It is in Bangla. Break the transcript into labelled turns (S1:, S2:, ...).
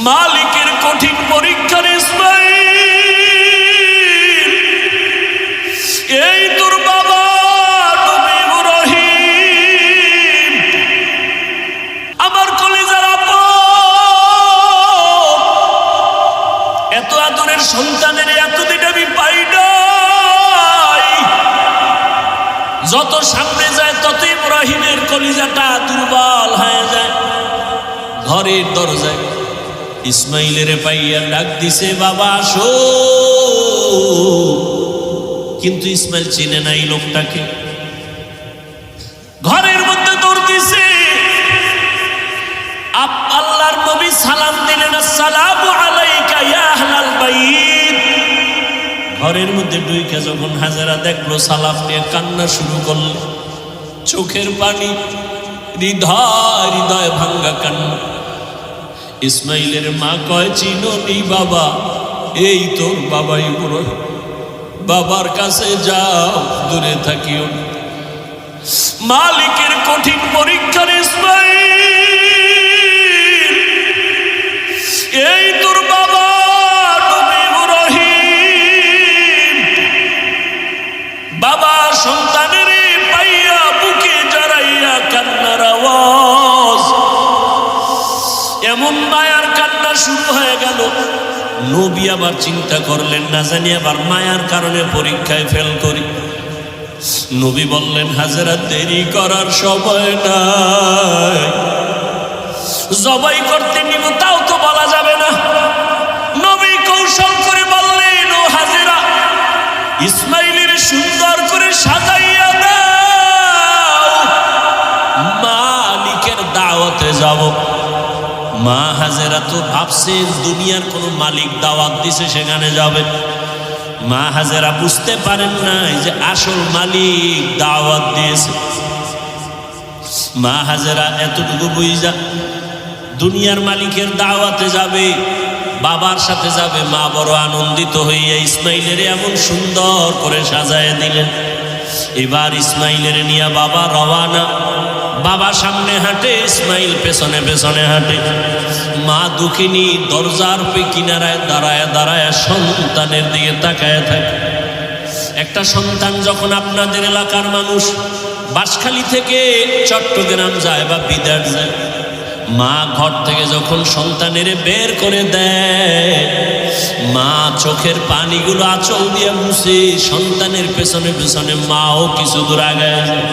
S1: মালিকের কঠিন পরীক্ষার ইসমাঈল, এই তোর বাবা নবী ইব্রাহিম, আমার কলিজার আপন, এত আদরের সন্তানের এতদিন আমি পাই নাই। যত সামনে যায় তত ইব্রাহিমের কলিজাটা দুর্বল হয়ে যায়। ঘরের দরজায় ইসমাইলের পাইয়া ডাক দিছে, বাবা আসো। কিন্তু ইসমাইল চিনে নাই লোকটাকে। ঘরের মধ্যে দৌড় দিছে, আল্লাহর নবী সালাম দিলেন, আসসালামু আলাইকা ইয়া আহলাল বাইত। ঘরের মধ্যে ঢুইকা যখন হাজেরা দেখলো, সালাম নিয়ে কান্না শুরু করল, চোখের পানি, হৃদয় হৃদয় ভাঙ্গা কান্না। ইসমাইলের মা কয়, চিনোনি বাবা? এই তোর বাবা ইব্রাহিম, বাবার কাছে যাও, দূরে থাকিও। মালিকের কঠিন পরীক্ষার ইসমাইল, এই তোর বাবা নবী ইব্রাহিম। বাবা সন্তানের পাইয়া বুকে জড়াইয়া কান্নার আওয়াজ, এমন মায়ার কান্না শুরু হয়ে গেল। নবী আবার চিন্তা করলেন, না জানি আবার মায়ার কারণে পরীক্ষায় ফেল করি। নবী বললেন, হাজেরা দেরি করার সময় নাই, জবাই করতে নিব তাও তো বলা যাবে না। নবী কৌশল করে বললেন, ও হাজেরা, ইসমাইলের সুন্দর করে সাজাইয়া দাও, মালিকের দাওয়াতে যাব। মা হাজেরা তো ভাবছেন দুনিয়ার কোন মালিক দাওয়াত দিছে সেখানে যাবে। মা হাজেরা বুঝতে পারেন নাই যে আসল মালিক দাওয়াত দিয়েছে। মা হাজেরা এতটুকু বুঝা দুনিয়ার মালিকের দাওয়াতে যাবে, বাবার সাথে যাবে। মা বড় আনন্দিত হইয়া ইসমাইলের এমন সুন্দর করে সাজায় দিলেন। এবার ইসমাইলের নিয়ে বাবা রওয়ানা। বাবা সামনে হাঁটে, ইসমাইল পেছনে পেছনে হাঁটে। মা দুঃখিনী দরজার কিনারায় দাঁড়ায় দাঁড়ায় সন্তানের দিকে তাকায় থাকে। একটা সন্তান যখন আপনাদের এলাকার মানুষ বাঁশখালী থেকে চট্টগ্রাম যায় বা বিদেশ যায়, মা ঘর থেকে যখন সন্তানের বের করে দেয়, মা চোখের পানিগুলো আঁচল দিয়ে মুছে সন্তানের পেছনে পেছনে মাও কিছু দূর আগায় যায়।